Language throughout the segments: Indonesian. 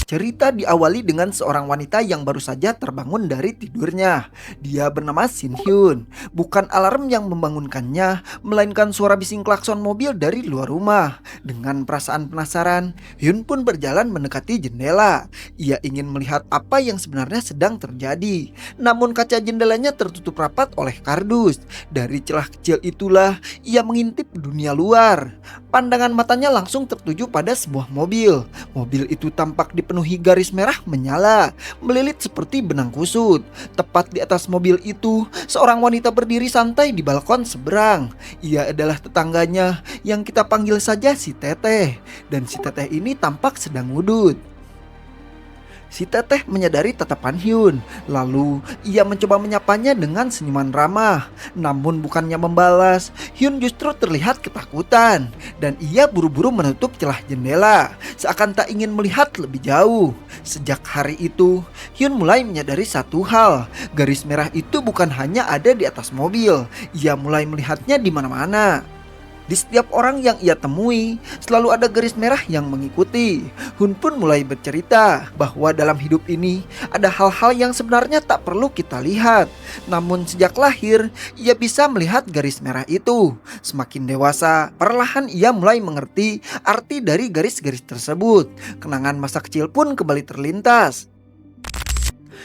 Cerita diawali dengan seorang wanita yang baru saja terbangun dari tidurnya. Dia bernama Shin Hyun. Bukan alarm yang membangunkannya, melainkan suara bising klakson mobil dari luar rumah. Dengan perasaan penasaran, Hyun pun berjalan mendekati jendela. Ia ingin melihat apa yang sebenarnya sedang terjadi. Namun kaca jendelanya tertutup rapat oleh kardus. Dari celah kecil itulah ia mengintip dunia luar. Pandangan matanya langsung tertuju pada sebuah mobil. Mobil itu tampak dipenuhi garis merah menyala, melilit seperti benang kusut. Tepat di atas mobil itu, seorang wanita berdiri santai di balkon seberang. Ia adalah tetangganya yang kita panggil saja si Teteh. Dan si Teteh ini tampak sedang wudhu. Si Teteh menyadari tatapan Hyun. Lalu ia mencoba menyapanya dengan senyuman ramah. Namun bukannya membalas, Hyun justru terlihat ketakutan. Dan ia buru-buru menutup celah jendela, seakan tak ingin melihat lebih jauh. Sejak hari itu, Hyun mulai menyadari satu hal. Garis merah itu bukan hanya ada di atas mobil. Ia mulai melihatnya di mana-mana. Di setiap orang yang ia temui, selalu ada garis merah yang mengikuti. Hun pun mulai bercerita bahwa dalam hidup ini ada hal-hal yang sebenarnya tak perlu kita lihat. Namun sejak lahir, ia bisa melihat garis merah itu. Semakin dewasa, perlahan ia mulai mengerti arti dari garis-garis tersebut. Kenangan masa kecil pun kembali terlintas.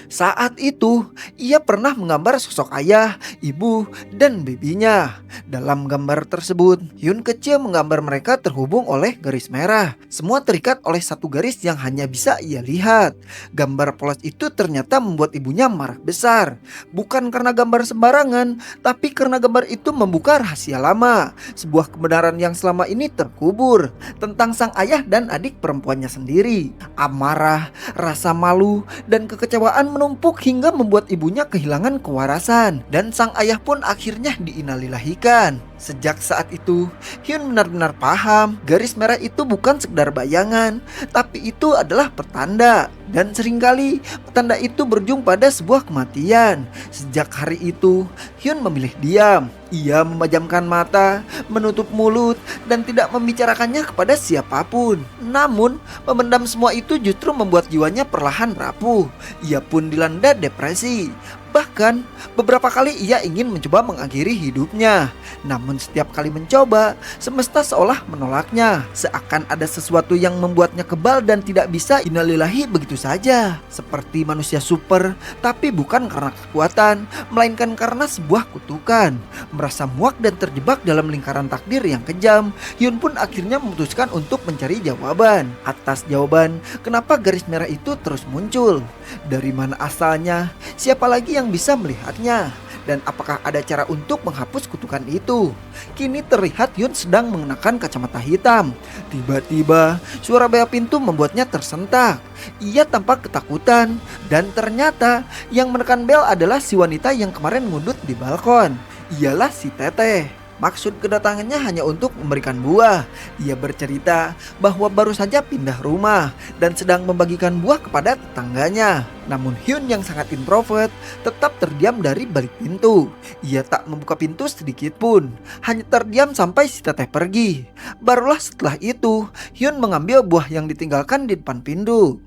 Saat itu, ia pernah menggambar sosok ayah, ibu, dan bibinya. Dalam gambar tersebut, Hyun kecil menggambar mereka terhubung oleh garis merah. Semua terikat oleh satu garis yang hanya bisa ia lihat. Gambar polos itu ternyata membuat ibunya marah besar. Bukan karena gambar sembarangan, tapi karena gambar itu membuka rahasia lama. Sebuah kebenaran yang selama ini terkubur tentang sang ayah dan adik perempuannya sendiri. Amarah, rasa malu, dan kekecewaan menumpuk hingga membuat ibunya kehilangan kewarasan. Dan sang ayah pun akhirnya diinalilahikan. Sejak saat itu, Hyun benar-benar paham garis merah itu bukan sekedar bayangan, tapi itu adalah pertanda. Dan seringkali petanda itu berujung pada sebuah kematian. Sejak hari itu, Hyun memilih diam. Ia memejamkan mata, menutup mulut, dan tidak membicarakannya kepada siapapun. Namun, memendam semua itu justru membuat jiwanya perlahan rapuh. Ia pun dilanda depresi. Bahkan, beberapa kali ia ingin mencoba mengakhiri hidupnya. Namun setiap kali mencoba, semesta seolah menolaknya. Seakan ada sesuatu yang membuatnya kebal dan tidak bisa innalillahi begitu saja. Seperti manusia super, tapi bukan karena kekuatan, melainkan karena sebuah kutukan. Merasa muak dan terjebak dalam lingkaran takdir yang kejam, Hyun pun akhirnya memutuskan untuk mencari jawaban. Atas jawaban, kenapa garis merah itu terus muncul? Dari mana asalnya? Siapa lagi yang bisa melihatnya? Dan apakah ada cara untuk menghapus kutukan itu? Kini terlihat Hyun sedang mengenakan kacamata hitam. Tiba-tiba suara bel pintu membuatnya tersentak. Ia tampak ketakutan. Dan ternyata yang menekan bel adalah si wanita yang kemarin ngudut di balkon. Ialah si Teteh. Maksud kedatangannya hanya untuk memberikan buah. Ia bercerita bahwa baru saja pindah rumah dan sedang membagikan buah kepada tetangganya. Namun Hyun yang sangat introvert tetap terdiam dari balik pintu. Ia tak membuka pintu sedikit pun, hanya terdiam sampai si Teteh pergi. Barulah setelah itu Hyun mengambil buah yang ditinggalkan di depan pintu.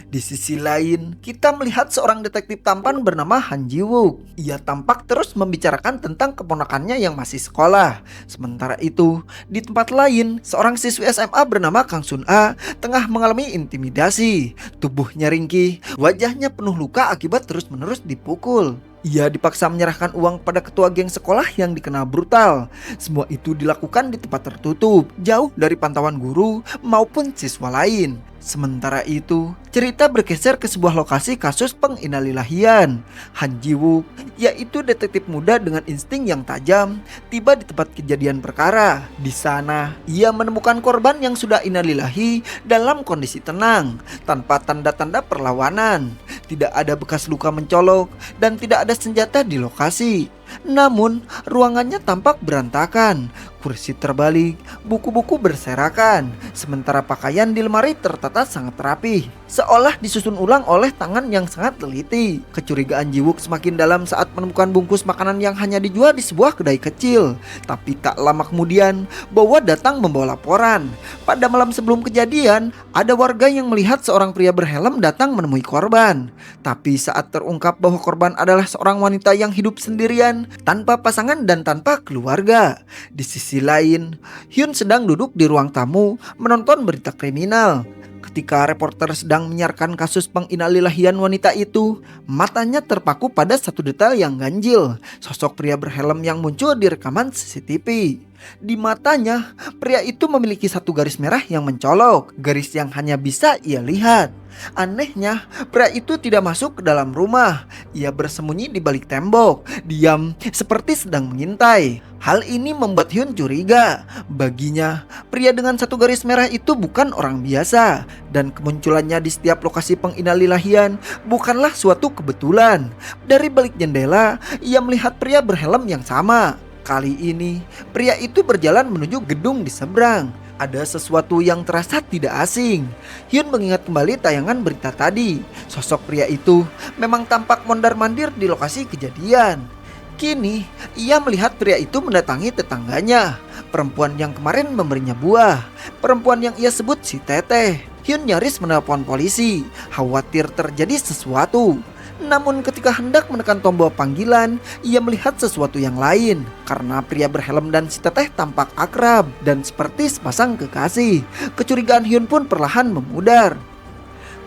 Di sisi lain, kita melihat seorang detektif tampan bernama Han Ji-wook. Ia tampak terus membicarakan tentang keponakannya yang masih sekolah. Sementara itu, di tempat lain, seorang siswi SMA bernama Kang Sun-a tengah mengalami intimidasi. Tubuhnya ringkih, wajahnya penuh luka akibat terus-menerus dipukul. Ia dipaksa menyerahkan uang pada ketua geng sekolah yang dikenal brutal. Semua itu dilakukan di tempat tertutup, jauh dari pantauan guru maupun siswa lain. Sementara itu, cerita bergeser ke sebuah lokasi kasus penginalilahian. Han Ji-wook, yaitu detektif muda dengan insting yang tajam, tiba di tempat kejadian perkara. Di sana, ia menemukan korban yang sudah inalilahi dalam kondisi tenang, tanpa tanda-tanda perlawanan. Tidak ada bekas luka mencolok dan tidak ada senjata di lokasi. Namun, ruangannya tampak berantakan. Kursi terbalik, buku-buku berserakan, sementara pakaian di lemari tertata sangat rapi, seolah disusun ulang oleh tangan yang sangat teliti. Kecurigaan Ji-wook semakin dalam saat menemukan bungkus makanan yang hanya dijual di sebuah kedai kecil. Tapi tak lama kemudian, Bowo datang membawa laporan. Pada malam sebelum kejadian, ada warga yang melihat seorang pria berhelm datang menemui korban. Tapi saat terungkap bahwa korban adalah seorang wanita yang hidup sendirian, tanpa pasangan dan tanpa keluarga. Di sisi lain, Hyun sedang duduk di ruang tamu menonton berita kriminal. Ketika reporter sedang menyiarkan kasus penginalilahian wanita itu, matanya terpaku pada satu detail yang ganjil, sosok pria berhelm yang muncul di rekaman CCTV. Di matanya, pria itu memiliki satu garis merah yang mencolok, garis yang hanya bisa ia lihat. Anehnya, pria itu tidak masuk ke dalam rumah. Ia bersembunyi di balik tembok, diam seperti sedang mengintai. Hal ini membuat Hyun curiga. Baginya, pria dengan satu garis merah itu bukan orang biasa, dan kemunculannya di setiap lokasi penginalilahian bukanlah suatu kebetulan. Dari balik jendela, ia melihat pria berhelm yang sama. Kali ini, pria itu berjalan menuju gedung di seberang. Ada sesuatu yang terasa tidak asing. Hyun mengingat kembali tayangan berita tadi. Sosok pria itu memang tampak mondar-mandir di lokasi kejadian. Kini, ia melihat pria itu mendatangi tetangganya, perempuan yang kemarin memberinya buah, perempuan yang ia sebut si Teteh. Hyun nyaris menelpon polisi, khawatir terjadi sesuatu. Namun ketika hendak menekan tombol panggilan, ia melihat sesuatu yang lain. Karena pria berhelm dan si Teteh tampak akrab dan seperti sepasang kekasih, kecurigaan Hyun pun perlahan memudar.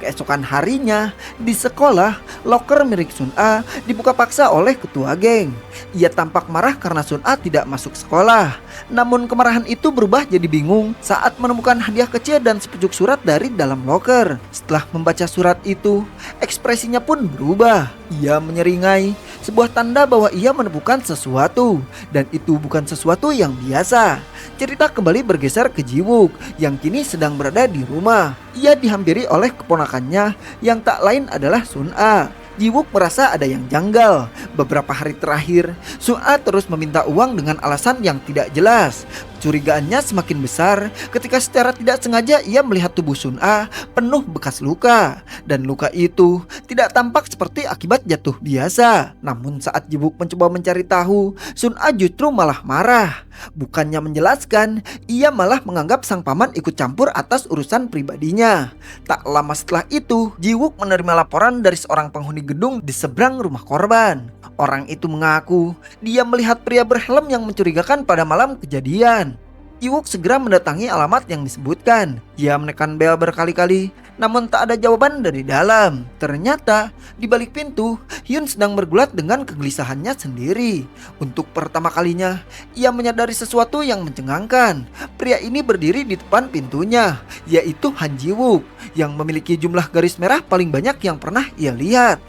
Keesokan harinya, di sekolah, loker milik Sun A dibuka paksa oleh ketua geng. Ia tampak marah karena Sun A tidak masuk sekolah. Namun kemarahan itu berubah jadi bingung saat menemukan hadiah kecil dan sepucuk surat dari dalam loker. Setelah membaca surat itu, ekspresinya pun berubah. Ia menyeringai, sebuah tanda bahwa ia menemukan sesuatu, dan itu bukan sesuatu yang biasa. Cerita kembali bergeser ke Ji-wook yang kini sedang berada di rumah. Ia dihampiri oleh keponakannya yang tak lain adalah Sun A. Ji-wook merasa ada yang janggal. Beberapa hari terakhir, Sun A terus meminta uang dengan alasan yang tidak jelas. Curigaannya semakin besar ketika secara tidak sengaja ia melihat tubuh Sun A penuh bekas luka. Dan luka itu tidak tampak seperti akibat jatuh biasa. Namun saat Ji-wook mencoba mencari tahu, Sun A justru malah marah. Bukannya menjelaskan, ia malah menganggap sang paman ikut campur atas urusan pribadinya. Tak lama setelah itu, Ji-wook menerima laporan dari seorang penghuni gedung di seberang rumah korban. Orang itu mengaku dia melihat pria berhelm yang mencurigakan pada malam kejadian. Ji-wook segera mendatangi alamat yang disebutkan. Ia menekan bel berkali-kali, namun tak ada jawaban dari dalam. Ternyata di balik pintu, Hyun sedang bergulat dengan kegelisahannya sendiri. Untuk pertama kalinya, ia menyadari sesuatu yang mencengangkan. Pria ini berdiri di depan pintunya, yaitu Han Ji-wook, yang memiliki jumlah garis merah paling banyak yang pernah ia lihat.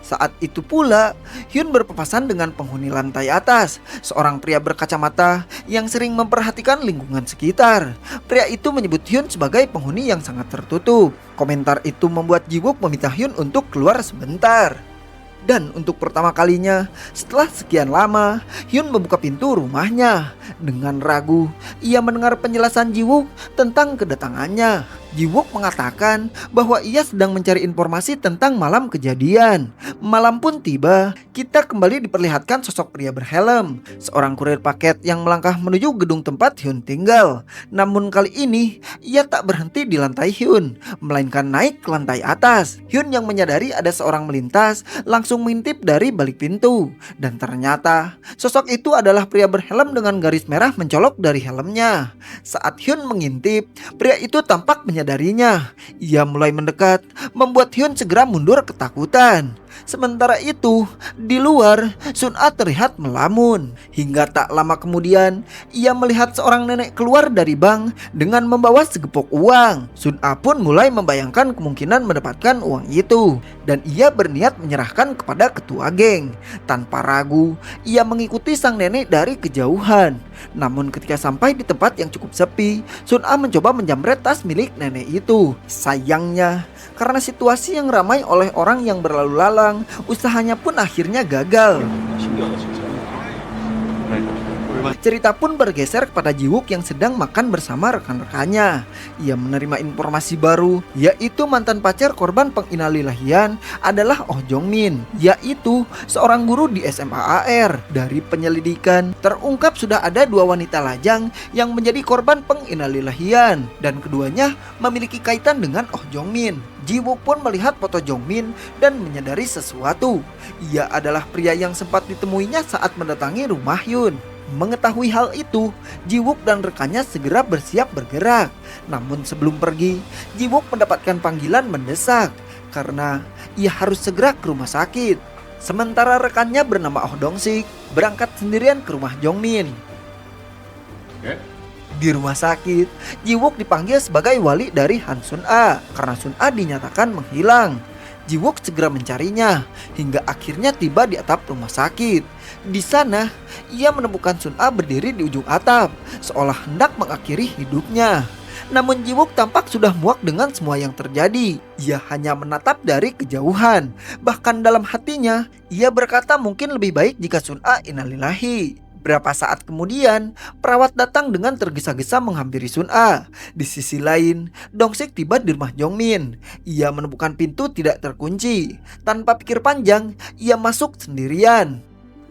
Saat itu pula, Hyun berpapasan dengan penghuni lantai atas, seorang pria berkacamata yang sering memperhatikan lingkungan sekitar. Pria itu menyebut Hyun sebagai penghuni yang sangat tertutup. Komentar itu membuat Ji-wook meminta Hyun untuk keluar sebentar. Dan untuk pertama kalinya, setelah sekian lama, Hyun membuka pintu rumahnya. Dengan ragu, ia mendengar penjelasan Ji-wook tentang kedatangannya. Ji-wook mengatakan bahwa ia sedang mencari informasi tentang malam kejadian. Malam pun tiba, kita kembali diperlihatkan sosok pria berhelm, seorang kurir paket yang melangkah menuju gedung tempat Hyun tinggal. Namun kali ini, ia tak berhenti di lantai Hyun, melainkan naik ke lantai atas. Hyun yang menyadari ada seorang melintas, langsung mengintip dari balik pintu. Dan ternyata, sosok itu adalah pria berhelm dengan garis merah mencolok dari helmnya. Saat Hyun mengintip, pria itu tampak menyadarinya. Ia mulai mendekat, membuat Hyun segera mundur ketakutan. Sementara itu, di luar, Sun A terlihat melamun. Hingga tak lama kemudian, ia melihat seorang nenek keluar dari bank dengan membawa segepok uang. Sun A pun mulai membayangkan kemungkinan mendapatkan uang itu, dan ia berniat menyerahkan kepada ketua geng. Tanpa ragu, ia mengikuti sang nenek dari kejauhan. Namun ketika sampai di tempat yang cukup sepi, Sun A mencoba menjamret tas milik nenek itu. Sayangnya, karena situasi yang ramai oleh orang yang berlalu lalang, usahanya pun akhirnya gagal. Cerita pun bergeser kepada Jiwook yang sedang makan bersama rekan-rekannya. Ia menerima informasi baru, yaitu mantan pacar korban penginalilahian adalah Oh Jong-min, yaitu seorang guru di SMA AR. Dari penyelidikan, terungkap sudah ada dua wanita lajang yang menjadi korban penginalilahian, dan keduanya memiliki kaitan dengan Oh Jong-min. Jiwook pun melihat foto Jong-min dan menyadari sesuatu. Ia adalah pria yang sempat ditemuinya saat mendatangi rumah Hyun. Mengetahui hal itu, Jiwook dan rekannya segera bersiap bergerak. Namun sebelum pergi, Jiwook mendapatkan panggilan mendesak karena ia harus segera ke rumah sakit. Sementara rekannya bernama Oh Dong-sik berangkat sendirian ke rumah Jong-min. Di rumah sakit, Jiwook dipanggil sebagai wali dari Han Sun-a karena Sun-a dinyatakan menghilang. Jiwook segera mencarinya hingga akhirnya tiba di atap rumah sakit. Di sana, ia menemukan Sun-a berdiri di ujung atap, seolah hendak mengakhiri hidupnya. Namun Jiwook tampak sudah muak dengan semua yang terjadi. Ia hanya menatap dari kejauhan. Bahkan dalam hatinya, ia berkata mungkin lebih baik jika Sun-a innalillahi. Beberapa saat kemudian, perawat datang dengan tergesa-gesa menghampiri Sun-a. Di sisi lain, Dong-sik tiba di rumah Jong-min. Ia menemukan pintu tidak terkunci. Tanpa pikir panjang, ia masuk sendirian.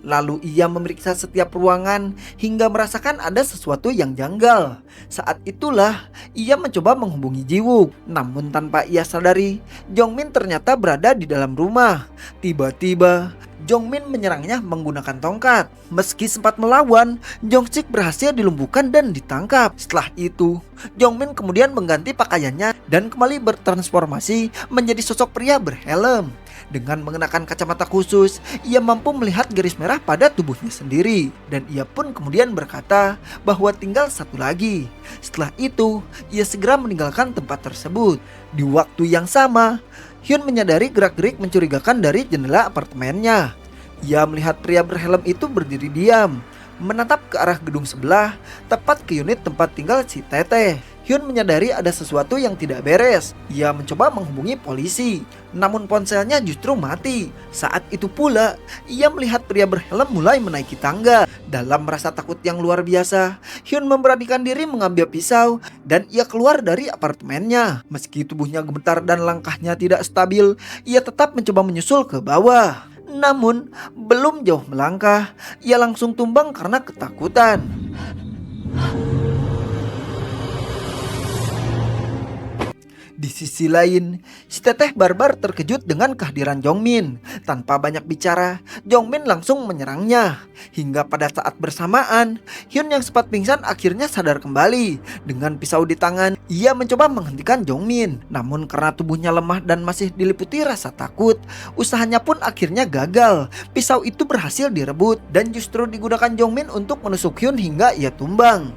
Lalu ia memeriksa setiap ruangan hingga merasakan ada sesuatu yang janggal. Saat itulah ia mencoba menghubungi Jiwook. Namun tanpa ia sadari, Jong-min ternyata berada di dalam rumah. Tiba-tiba Jong-min menyerangnya menggunakan tongkat. Meski sempat melawan, Jong-sik berhasil dilumpuhkan dan ditangkap. Setelah itu, Jong-min kemudian mengganti pakaiannya dan kembali bertransformasi menjadi sosok pria berhelm. Dengan mengenakan kacamata khusus, ia mampu melihat garis merah pada tubuhnya sendiri. Dan ia pun kemudian berkata bahwa tinggal satu lagi. Setelah itu, ia segera meninggalkan tempat tersebut. Di waktu yang sama, Hyun menyadari gerak-gerik mencurigakan dari jendela apartemennya. Ia melihat pria berhelm itu berdiri diam, menatap ke arah gedung sebelah, tepat ke unit tempat tinggal si Teteh. Hyun menyadari ada sesuatu yang tidak beres. Ia mencoba menghubungi polisi, namun ponselnya justru mati. Saat itu pula, ia melihat pria berhelm mulai menaiki tangga. Dalam merasa takut yang luar biasa, Hyun memberanikan diri mengambil pisau dan ia keluar dari apartemennya. Meski tubuhnya gemetar dan langkahnya tidak stabil, ia tetap mencoba menyusul ke bawah. Namun, belum jauh melangkah, ia langsung tumbang karena ketakutan. Di sisi lain, si Teteh barbar terkejut dengan kehadiran Jong-min. Tanpa banyak bicara, Jong-min langsung menyerangnya. Hingga pada saat bersamaan, Hyun yang sempat pingsan akhirnya sadar kembali. Dengan pisau di tangan, ia mencoba menghentikan Jong-min. Namun karena tubuhnya lemah dan masih diliputi rasa takut, usahanya pun akhirnya gagal. Pisau itu berhasil direbut dan justru digunakan Jong-min untuk menusuk Hyun hingga ia tumbang.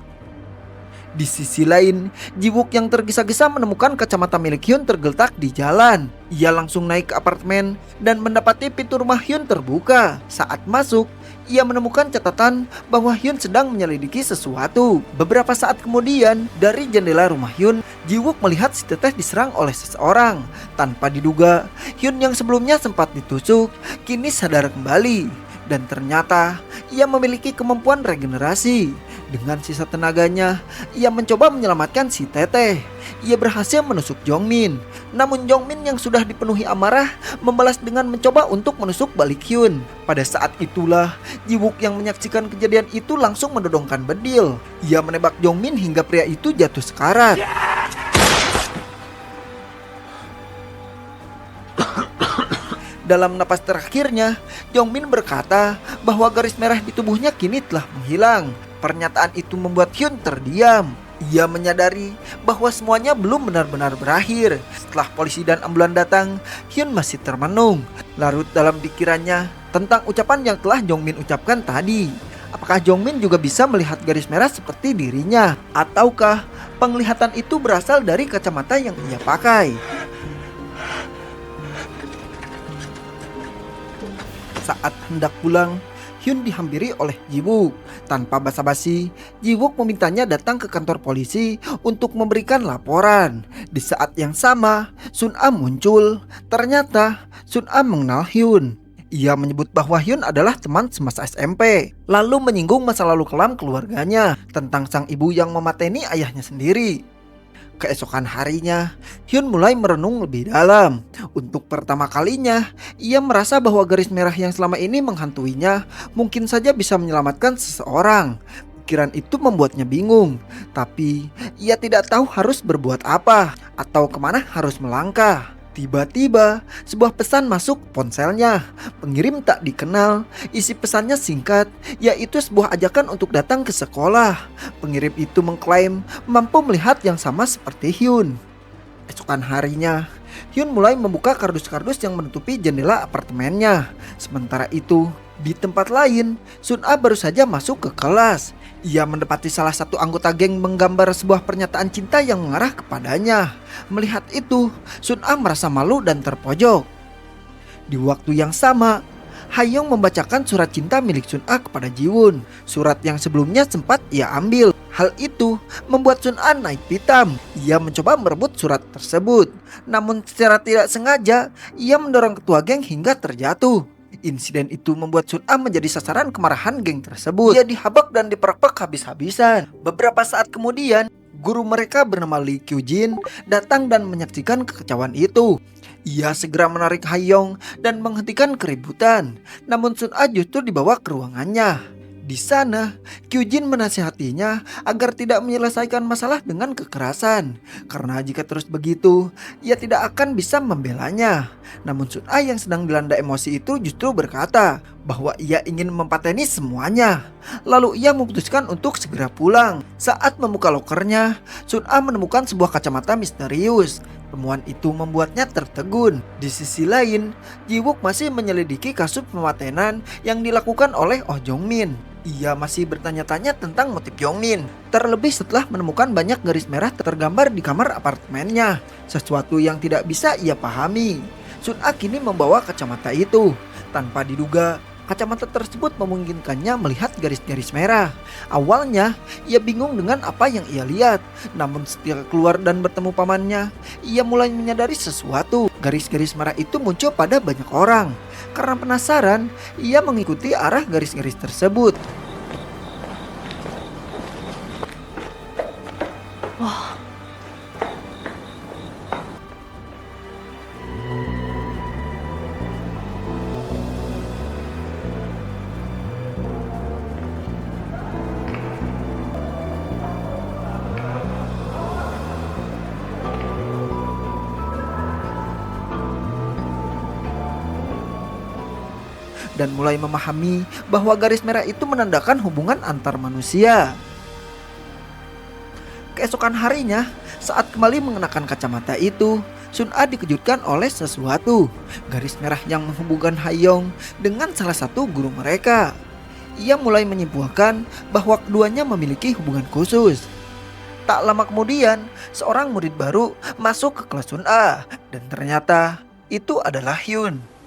Di sisi lain, Jiwook yang tergesa-gesa menemukan kacamata milik Hyun tergeletak di jalan. Ia langsung naik ke apartemen dan mendapati pintu rumah Hyun terbuka. Saat masuk, ia menemukan catatan bahwa Hyun sedang menyelidiki sesuatu. Beberapa saat kemudian, dari jendela rumah Hyun, Jiwook melihat si Teteh diserang oleh seseorang. Tanpa diduga, Hyun yang sebelumnya sempat ditusuk, kini sadar kembali. Dan ternyata, ia memiliki kemampuan regenerasi. Dengan sisa tenaganya, ia mencoba menyelamatkan si Teteh. Ia berhasil menusuk Jong-min. Namun Jong-min yang sudah dipenuhi amarah membalas dengan mencoba untuk menusuk balik Hyun. Pada saat itulah, Jiwook yang menyaksikan kejadian itu langsung mendodongkan bedil. Ia menembak Jong-min hingga pria itu jatuh sekarat. Dalam napas terakhirnya, Jong-min berkata bahwa garis merah di tubuhnya kini telah menghilang. Pernyataan itu membuat Hyun terdiam. Ia menyadari bahwa semuanya belum benar-benar berakhir. Setelah polisi dan ambulan datang, Hyun masih termenung, larut dalam pikirannya tentang ucapan yang telah Jong-min ucapkan tadi. Apakah Jong-min juga bisa melihat garis merah seperti dirinya? Ataukah penglihatan itu berasal dari kacamata yang ia pakai? Saat hendak pulang, Hyun dihampiri oleh Jiwook. Tanpa basa-basi, Jiwook memintanya datang ke kantor polisi untuk memberikan laporan. Di saat yang sama, Sun-a muncul. Ternyata Sun-a mengenal Hyun. Ia menyebut bahwa Hyun adalah teman semasa SMP, lalu menyinggung masa lalu kelam keluarganya tentang sang ibu yang memateni ayahnya sendiri. Keesokan harinya, Hyun mulai merenung lebih dalam. Untuk pertama kalinya, ia merasa bahwa garis merah yang selama ini menghantuinya mungkin saja bisa menyelamatkan seseorang. Pikiran itu membuatnya bingung, tapi ia tidak tahu harus berbuat apa atau kemana harus melangkah. Tiba-tiba, sebuah pesan masuk ponselnya. Pengirim tak dikenal. Isi pesannya singkat, yaitu sebuah ajakan untuk datang ke sekolah. Pengirim itu mengklaim mampu melihat yang sama seperti Hyun. Esokan harinya, Hyun mulai membuka kardus-kardus yang menutupi jendela apartemennya. Sementara itu, di tempat lain, Sun-a baru saja masuk ke kelas. Ia mendapati salah satu anggota geng menggambar sebuah pernyataan cinta yang mengarah kepadanya. Melihat itu, Sun-a merasa malu dan terpojok. Di waktu yang sama, Hayoung membacakan surat cinta milik Sun-a kepada Jiwon. Surat yang sebelumnya sempat ia ambil. Hal itu membuat Sun-a naik pitam. Ia mencoba merebut surat tersebut. Namun secara tidak sengaja, ia mendorong ketua geng hingga terjatuh. Insiden itu membuat Sun-a menjadi sasaran kemarahan geng tersebut. Ia dihabak dan diperpak habis-habisan. Beberapa saat kemudian, guru mereka bernama Lee Kyujin datang dan menyaksikan kekacauan itu. Ia segera menarik Hayoung dan menghentikan keributan. Namun Sun-a justru dibawa ke ruangannya. Di sana, Kyujin menasihatinya agar tidak menyelesaikan masalah dengan kekerasan. Karena jika terus begitu, ia tidak akan bisa membelanya. Namun Sun-a yang sedang dilanda emosi itu justru berkata bahwa ia ingin mempateni semuanya. Lalu ia memutuskan untuk segera pulang. Saat membuka lokernya, Sun-a menemukan sebuah kacamata misterius. Temuan itu membuatnya tertegun. Di sisi lain, Jiwook masih menyelidiki kasus pematenan yang dilakukan oleh Oh Jong-min. Ia masih bertanya-tanya tentang motif Jong-min, terlebih setelah menemukan banyak garis merah tergambar di kamar apartemennya, sesuatu yang tidak bisa ia pahami. Sun-a kini membawa kacamata itu. Tanpa diduga, kacamata tersebut memungkinkannya melihat garis-garis merah. Awalnya, ia bingung dengan apa yang ia lihat. Namun setelah keluar dan bertemu pamannya, ia mulai menyadari sesuatu. Garis-garis merah itu muncul pada banyak orang. Karena penasaran, ia mengikuti arah garis-garis tersebut. Wah, Dan mulai memahami bahwa garis merah itu menandakan hubungan antar manusia. Keesokan harinya, saat kembali mengenakan kacamata itu, Sun-a dikejutkan oleh sesuatu. Garis merah yang menghubungkan Hayoung dengan salah satu guru mereka. Ia mulai menyimpulkan bahwa keduanya memiliki hubungan khusus. Tak lama kemudian, seorang murid baru masuk ke kelas Sun-a, dan ternyata itu adalah Hyun.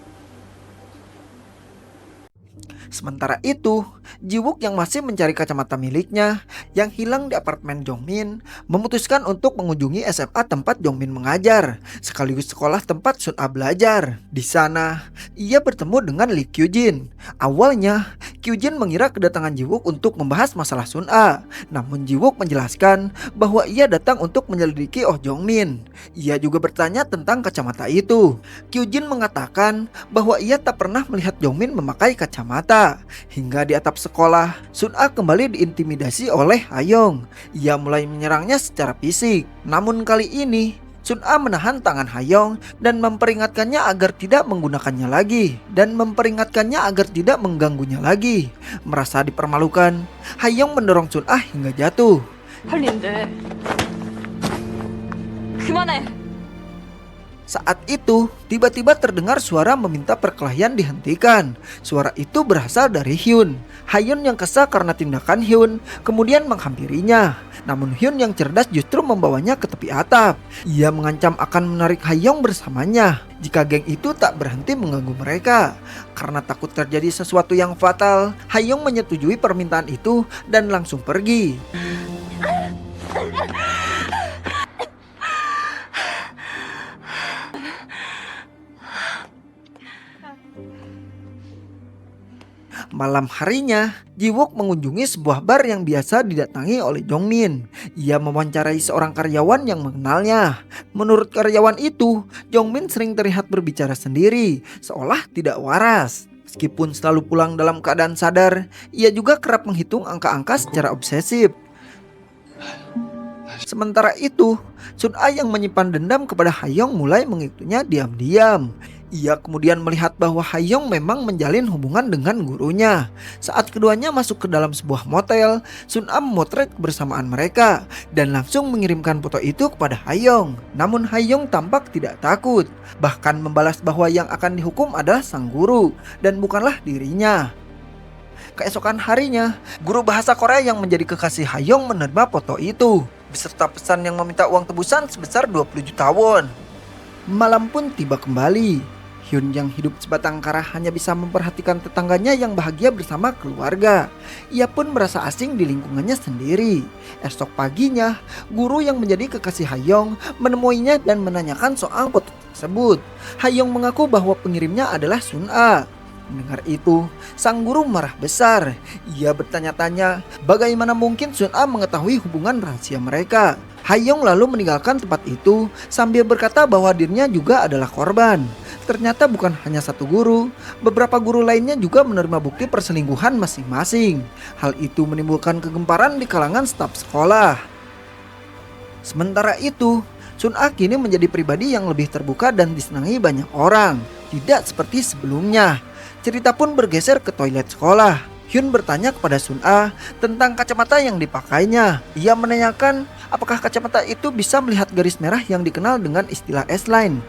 Sementara itu, Jiwook yang masih mencari kacamata miliknya yang hilang di apartemen Jongmin memutuskan untuk mengunjungi SMA tempat Jongmin mengajar, sekaligus sekolah tempat Sun-a belajar. Di sana, ia bertemu dengan Lee Kyujin. Awalnya, Kyujin mengira kedatangan Jiwook untuk membahas masalah Sun-a, namun Jiwook menjelaskan bahwa ia datang untuk menyelidiki Oh Jongmin. Ia juga bertanya tentang kacamata itu. Kyujin mengatakan bahwa ia tak pernah melihat Jongmin memakai kacamata. Hingga di atap sekolah, Sun-a kembali diintimidasi oleh Hayoung. Ia mulai menyerangnya secara fisik. Namun kali ini, Sun-a menahan tangan Hayoung dan memperingatkannya agar tidak menggunakannya lagi. Dan memperingatkannya agar tidak mengganggunya lagi. Merasa dipermalukan, Hayoung mendorong Sun-a hingga jatuh. 헐린데. 그만해. Saat itu, tiba-tiba terdengar suara meminta perkelahian dihentikan. Suara itu berasal dari Hyun. Hayoung yang kesal karena tindakan Hyun kemudian menghampirinya. Namun Hyun yang cerdas justru membawanya ke tepi atap. Ia mengancam akan menarik Hayoung bersamanya jika geng itu tak berhenti mengganggu mereka. Karena takut terjadi sesuatu yang fatal, Hayoung menyetujui permintaan itu dan langsung pergi. Malam harinya, Jiwook mengunjungi sebuah bar yang biasa didatangi oleh Jongmin. Ia mewawancarai seorang karyawan yang mengenalnya. Menurut karyawan itu, Jongmin sering terlihat berbicara sendiri, seolah tidak waras. Meskipun selalu pulang dalam keadaan sadar, ia juga kerap menghitung angka-angka secara obsesif. Sementara itu, Sun-a yang menyimpan dendam kepada Hayoung mulai mengikutinya diam-diam. Ia kemudian melihat bahwa Hayoung memang menjalin hubungan dengan gurunya. Saat keduanya masuk ke dalam sebuah motel, Sun-a memotret kebersamaan mereka dan langsung mengirimkan foto itu kepada Hayoung. Namun Hayoung tampak tidak takut, bahkan membalas bahwa yang akan dihukum adalah sang guru dan bukanlah dirinya. Keesokan harinya, guru bahasa Korea yang menjadi kekasih Hayoung menerima foto itu beserta pesan yang meminta uang tebusan sebesar 20 juta won. Malam pun tiba kembali. Hyun yang hidup sebatang kara hanya bisa memperhatikan tetangganya yang bahagia bersama keluarga. Ia pun merasa asing di lingkungannya sendiri. Esok paginya, guru yang menjadi kekasih Hayoung menemuinya dan menanyakan soal foto tersebut. Hayoung mengaku bahwa pengirimnya adalah Sun-a. Mendengar itu, sang guru marah besar. Ia bertanya-tanya bagaimana mungkin Sun-a mengetahui hubungan rahasia mereka. Hayoung lalu meninggalkan tempat itu sambil berkata bahwa dirinya juga adalah korban. Ternyata bukan hanya satu guru, beberapa guru lainnya juga menerima bukti perselingkuhan masing-masing. Hal itu menimbulkan kegemparan di kalangan staf sekolah. Sementara itu, Sun-a kini menjadi pribadi yang lebih terbuka dan disenangi banyak orang. Tidak seperti sebelumnya. Cerita pun bergeser ke toilet sekolah. Hyun bertanya kepada Sun-a tentang kacamata yang dipakainya. Ia menanyakan apakah kacamata itu bisa melihat garis merah yang dikenal dengan istilah S-line.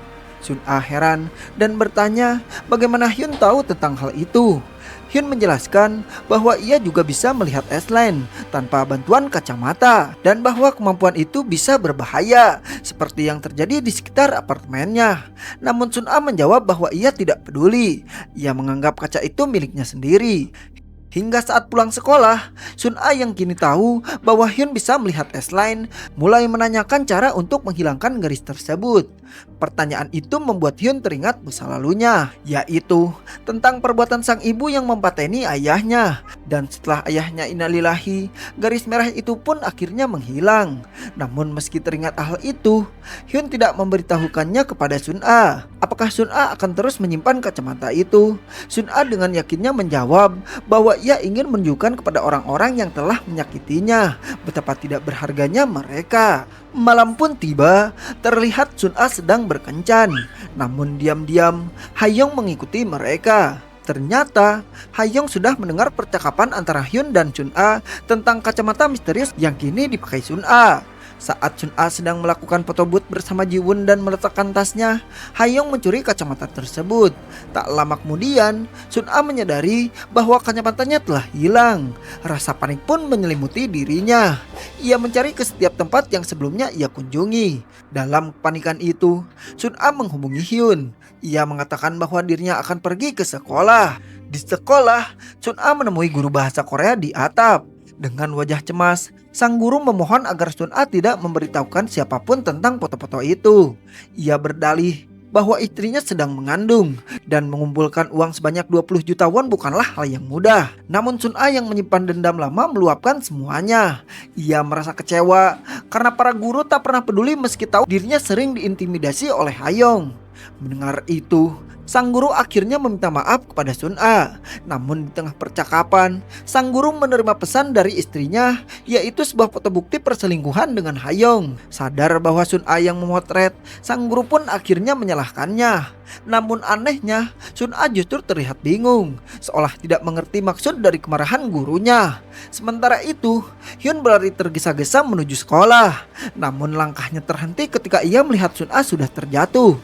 Sun-a heran dan bertanya bagaimana Hyun tahu tentang hal itu. Hyun menjelaskan bahwa ia juga bisa melihat S-line tanpa bantuan kacamata dan bahwa kemampuan itu bisa berbahaya seperti yang terjadi di sekitar apartemennya. Namun Sun-a menjawab bahwa ia tidak peduli. Ia menganggap kaca itu miliknya sendiri. Hingga saat pulang sekolah, Sun-a yang kini tahu bahwa Hyun bisa melihat S-line mulai menanyakan cara untuk menghilangkan garis tersebut. Pertanyaan itu membuat Hyun teringat masa lalunya, yaitu tentang perbuatan sang ibu yang mempateni ayahnya. Dan setelah ayahnya innalillahi, garis merah itu pun akhirnya menghilang. Namun meski teringat hal itu, Hyun tidak memberitahukannya kepada Sun-a. Apakah Sun-a akan terus menyimpan kacamata itu? Sun-a dengan yakinnya menjawab bahwa ia ingin menunjukkan kepada orang-orang yang telah menyakitinya betapa tidak berharganya mereka. Malam pun tiba, terlihat Sun-a sedang berkencan. Namun diam-diam, Hayoung mengikuti mereka. Ternyata, Hayoung sudah mendengar percakapan antara Hyun dan Sun-a tentang kacamata misterius yang kini dipakai Sun-a. Saat Sun-a sedang melakukan foto booth bersama Ji-won dan meletakkan tasnya, Hayoung mencuri kacamata tersebut. Tak lama kemudian, Sun-a menyadari bahwa kacamatanya telah hilang. Rasa panik pun menyelimuti dirinya. Ia mencari ke setiap tempat yang sebelumnya ia kunjungi. Dalam kepanikan itu, Sun-a menghubungi Hyun. Ia mengatakan bahwa dirinya akan pergi ke sekolah. Di sekolah, Sun-a menemui guru bahasa Korea di atap. Dengan wajah cemas, sang guru memohon agar Sun-a tidak memberitahukan siapapun tentang foto-foto itu. Ia berdalih bahwa istrinya sedang mengandung dan mengumpulkan uang sebanyak 20 juta won bukanlah hal yang mudah. Namun Sun-a yang menyimpan dendam lama meluapkan semuanya. Ia merasa kecewa karena para guru tak pernah peduli meski tahu dirinya sering diintimidasi oleh Hayoung. Mendengar itu, sang guru akhirnya meminta maaf kepada Sun-a. Namun di tengah percakapan, sang guru menerima pesan dari istrinya, yaitu sebuah foto bukti perselingkuhan dengan Hayoung. Sadar bahwa Sun-a yang memotret, sang guru pun akhirnya menyalahkannya. Namun anehnya, Sun-a justru terlihat bingung, seolah tidak mengerti maksud dari kemarahan gurunya. Sementara itu, Hyun berlari tergesa-gesa menuju sekolah. Namun langkahnya terhenti ketika ia melihat Sun-a sudah terjatuh.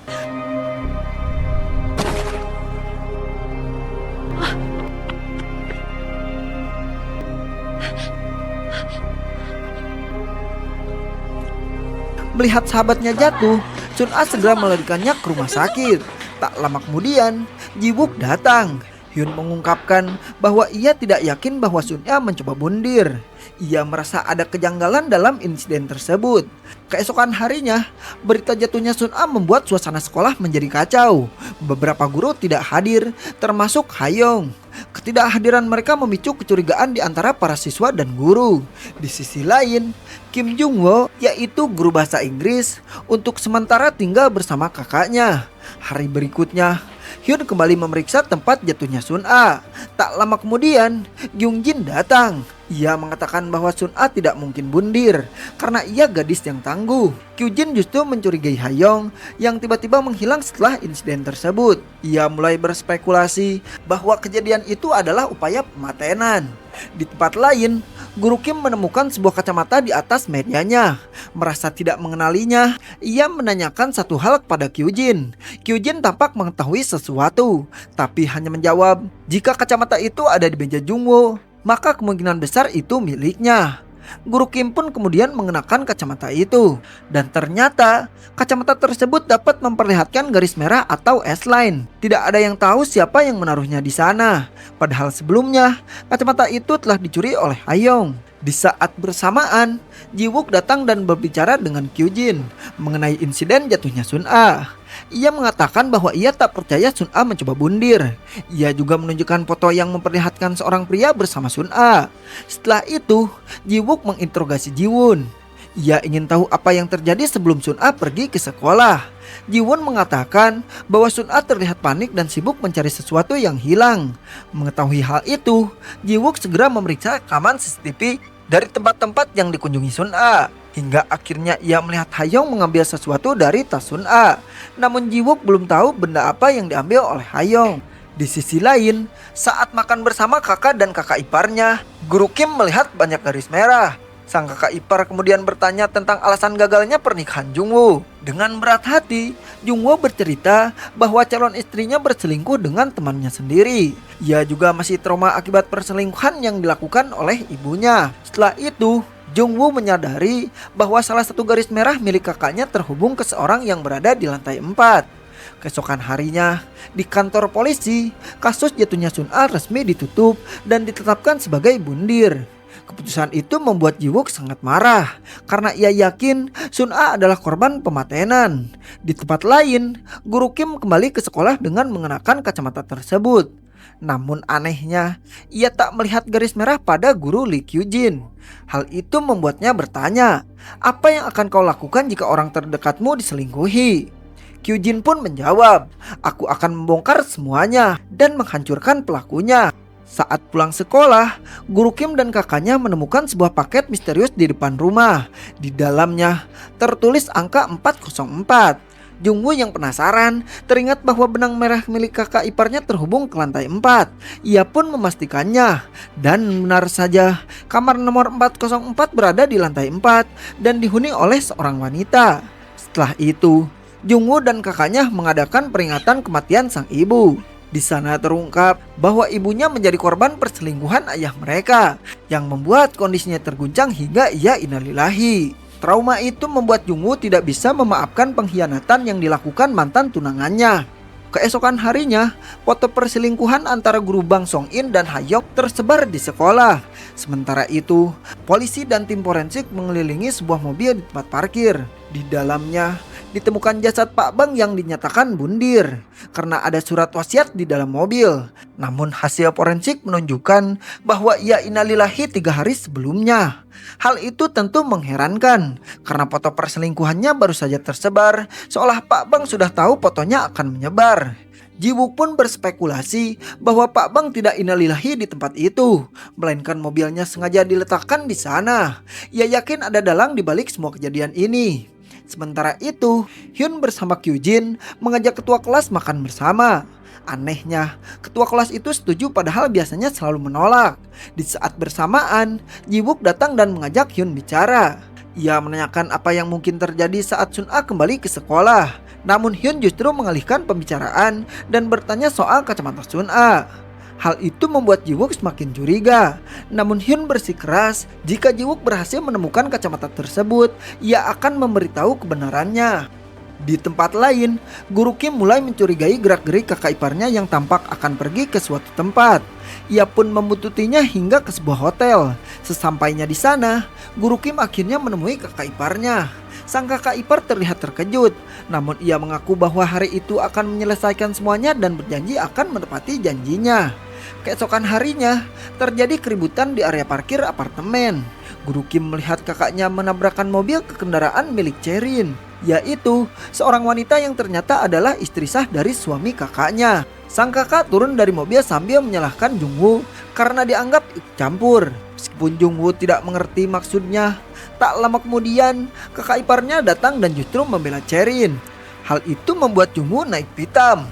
Melihat sahabatnya jatuh, Sun-a segera melarikannya ke rumah sakit. Tak lama kemudian, Ji-wook datang. Hyun mengungkapkan bahwa ia tidak yakin bahwa Sun-a mencoba bundir. Ia merasa ada kejanggalan dalam insiden tersebut. Keesokan harinya, berita jatuhnya Sun-a membuat suasana sekolah menjadi kacau. Beberapa guru tidak hadir, termasuk Hayoung. Ketidakhadiran mereka memicu kecurigaan di antara para siswa dan guru. Di sisi lain, Kim Jung-woo, yaitu guru bahasa Inggris, untuk sementara tinggal bersama kakaknya. Hari berikutnya, Hyun kembali memeriksa tempat jatuhnya Sun-a. Tak lama kemudian, Gyung-jin datang. Ia mengatakan bahwa Sun-a tidak mungkin bundir karena ia gadis yang tangguh. Kyujin justru mencurigai Hayong yang tiba-tiba menghilang setelah insiden tersebut. Ia mulai berspekulasi bahwa kejadian itu adalah upaya pematenan. Di tempat lain, Guru Kim menemukan sebuah kacamata di atas mejanya. Merasa tidak mengenalinya, ia menanyakan satu hal kepada Kyujin. Kyujin tampak mengetahui sesuatu, tapi hanya menjawab, jika kacamata itu ada di meja Jungwoo, maka kemungkinan besar itu miliknya. Guru Kim pun kemudian mengenakan kacamata itu, dan ternyata kacamata tersebut dapat memperlihatkan garis merah atau S-line. Tidak ada yang tahu siapa yang menaruhnya di sana. Padahal sebelumnya kacamata itu telah dicuri oleh Hayong. Di saat bersamaan, Ji-wook datang dan berbicara dengan Kyujin mengenai insiden jatuhnya Sun-a. Ia mengatakan bahwa ia tak percaya Sun-a mencoba bundir. Ia juga menunjukkan foto yang memperlihatkan seorang pria bersama Sun-a. Setelah itu, Ji-wook menginterogasi Ji-won. Ia ingin tahu apa yang terjadi sebelum Sun-a pergi ke sekolah. Ji-won mengatakan bahwa Sun-a terlihat panik dan sibuk mencari sesuatu yang hilang. Mengetahui hal itu, Ji-wook segera memeriksa rekaman CCTV dari tempat-tempat yang dikunjungi Sun-a. Hingga akhirnya ia melihat Hayong mengambil sesuatu dari tas Sun-a. Namun Ji-wook belum tahu benda apa yang diambil oleh Hayong. Di sisi lain, saat makan bersama kakak dan kakak iparnya, Guru Kim melihat banyak garis merah. Sang kakak ipar kemudian bertanya tentang alasan gagalnya pernikahan Jungwoo. Dengan berat hati, Jungwoo bercerita bahwa calon istrinya berselingkuh dengan temannya sendiri. Ia juga masih trauma akibat perselingkuhan yang dilakukan oleh ibunya. Setelah itu, Jungwoo menyadari bahwa salah satu garis merah milik kakaknya terhubung ke seorang yang berada di lantai 4. Keesokan harinya, di kantor polisi, kasus jatuhnya Sun-a resmi ditutup dan ditetapkan sebagai bundir. Keputusan itu membuat Ji-wook sangat marah karena ia yakin Sun-a adalah korban pematenan. Di tempat lain, Guru Kim kembali ke sekolah dengan mengenakan kacamata tersebut. Namun anehnya, ia tak melihat garis merah pada guru Lee Kyujin. Hal itu membuatnya bertanya, apa yang akan kau lakukan jika orang terdekatmu diselingkuhi? Kyujin pun menjawab, aku akan membongkar semuanya dan menghancurkan pelakunya. Saat pulang sekolah, Guru Kim dan kakaknya menemukan sebuah paket misterius di depan rumah. Di dalamnya tertulis angka 404. Jungwoo yang penasaran teringat bahwa benang merah milik kakak iparnya terhubung ke lantai 4. Ia pun memastikannya. Dan benar saja, kamar nomor 404 berada di lantai 4 dan dihuni oleh seorang wanita. Setelah itu, Jungwoo dan kakaknya mengadakan peringatan kematian sang ibu. Di sana terungkap bahwa ibunya menjadi korban perselingkuhan ayah mereka yang membuat kondisinya terguncang hingga ia innalillahi. Trauma itu membuat Jungwoo tidak bisa memaafkan pengkhianatan yang dilakukan mantan tunangannya. Keesokan harinya, foto perselingkuhan antara guru Bang Song-in dan Hayok tersebar di sekolah. Sementara itu, polisi dan tim forensik mengelilingi sebuah mobil di tempat parkir. Di dalamnya ditemukan jasad Pak Bang yang dinyatakan bundir karena ada surat wasiat di dalam mobil. Namun hasil forensik menunjukkan bahwa ia innalillahi 3 hari sebelumnya. Hal itu tentu mengherankan karena foto perselingkuhannya baru saja tersebar, seolah Pak Bang sudah tahu fotonya akan menyebar. Ji-wook pun berspekulasi bahwa Pak Bang tidak innalillahi di tempat itu, melainkan mobilnya sengaja diletakkan di sana. Ia yakin ada dalang di balik semua kejadian ini. Sementara itu, Hyun bersama Kyujin mengajak ketua kelas makan bersama. Anehnya, ketua kelas itu setuju padahal biasanya selalu menolak. Di saat bersamaan, Ji-wook datang dan mengajak Hyun bicara. Ia menanyakan apa yang mungkin terjadi saat Sun-a kembali ke sekolah. Namun Hyun justru mengalihkan pembicaraan dan bertanya soal kacamata Sun-a. Hal itu membuat Ji-wook semakin curiga. Namun Hyun bersikeras jika Ji-wook berhasil menemukan kacamata tersebut, ia akan memberitahu kebenarannya. Di tempat lain, Guru Kim mulai mencurigai gerak-gerik kakak iparnya yang tampak akan pergi ke suatu tempat. Ia pun membututinya hingga ke sebuah hotel. Sesampainya di sana, Guru Kim akhirnya menemui kakak iparnya. Sang kakak ipar terlihat terkejut, namun ia mengaku bahwa hari itu akan menyelesaikan semuanya dan berjanji akan menepati janjinya. Keesokan harinya, terjadi keributan di area parkir apartemen. Guru Kim melihat kakaknya menabrakkan mobil ke kendaraan milik Cherin, yaitu seorang wanita yang ternyata adalah istri sah dari suami kakaknya. Sang kakak turun dari mobil sambil menyalahkan Jungwoo karena dianggap ikut campur. Meskipun Jungwoo tidak mengerti maksudnya, tak lama kemudian kakak iparnya datang dan justru membela Cherin. Hal itu membuat Jungwoo naik pitam.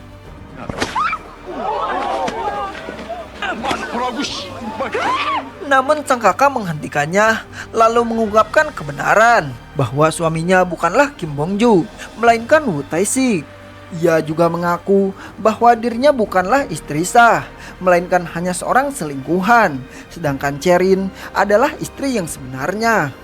Namun sang kakak menghentikannya, lalu mengungkapkan kebenaran bahwa suaminya bukanlah Kim Bong-ju, melainkan Woo Tae-sik. Ia juga mengaku bahwa dirinya bukanlah istri sah, melainkan hanya seorang selingkuhan, sedangkan Cherin adalah istri yang sebenarnya.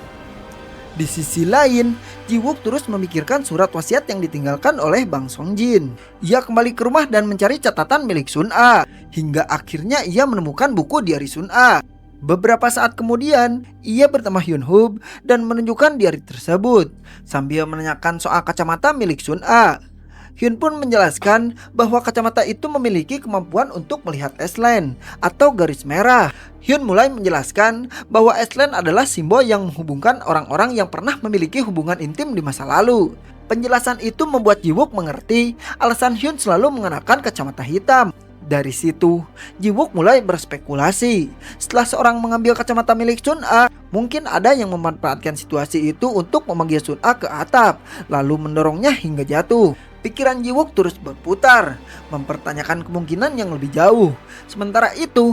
Di sisi lain, Ji-wook terus memikirkan surat wasiat yang ditinggalkan oleh Bang Song-jin. Ia kembali ke rumah dan mencari catatan milik Sun-a, hingga akhirnya ia menemukan buku diari Sun-a. Beberapa saat kemudian, ia bertemu Hyun-hub dan menunjukkan diari tersebut, sambil menanyakan soal kacamata milik Sun-a. Hyun pun menjelaskan bahwa kacamata itu memiliki kemampuan untuk melihat S-line atau garis merah. Hyun mulai menjelaskan bahwa S-line adalah simbol yang menghubungkan orang-orang yang pernah memiliki hubungan intim di masa lalu. Penjelasan itu membuat Ji-wook mengerti alasan Hyun selalu mengenakan kacamata hitam. Dari situ, Ji-wook mulai berspekulasi. Setelah seorang mengambil kacamata milik Sun-a, mungkin ada yang memanfaatkan situasi itu untuk memanggil Sun-a ke atap, lalu mendorongnya hingga jatuh. Pikiran Ji-wook terus berputar, mempertanyakan kemungkinan yang lebih jauh. Sementara itu,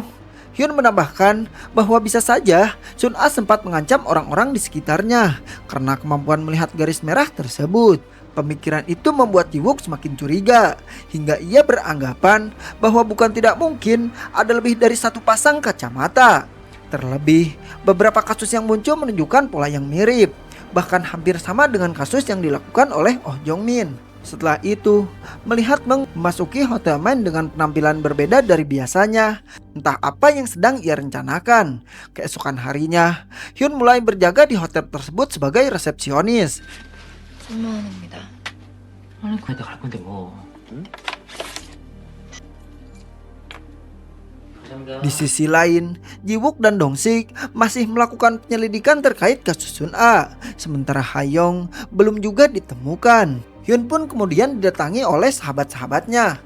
Hyun menambahkan bahwa bisa saja Sun-a sempat mengancam orang-orang di sekitarnya karena kemampuan melihat garis merah tersebut. Pemikiran itu membuat Ji-wook semakin curiga, hingga ia beranggapan bahwa bukan tidak mungkin ada lebih dari satu pasang kacamata. Terlebih, beberapa kasus yang muncul menunjukkan pola yang mirip, bahkan hampir sama dengan kasus yang dilakukan oleh Oh Jong-min. Setelah itu, melihat Meng memasuki hotel main dengan penampilan berbeda dari biasanya, entah apa yang sedang ia rencanakan. Keesokan harinya, Hyun mulai berjaga di hotel tersebut sebagai resepsionis. 선물합니다. 아니 그냥 갈 건데 뭐. 응? Di sisi lain, Ji-wook dan Dong-sik masih melakukan penyelidikan terkait kasus Sun-a, sementara Ha-young belum juga ditemukan. Hyun pun kemudian didatangi oleh sahabat-sahabatnya.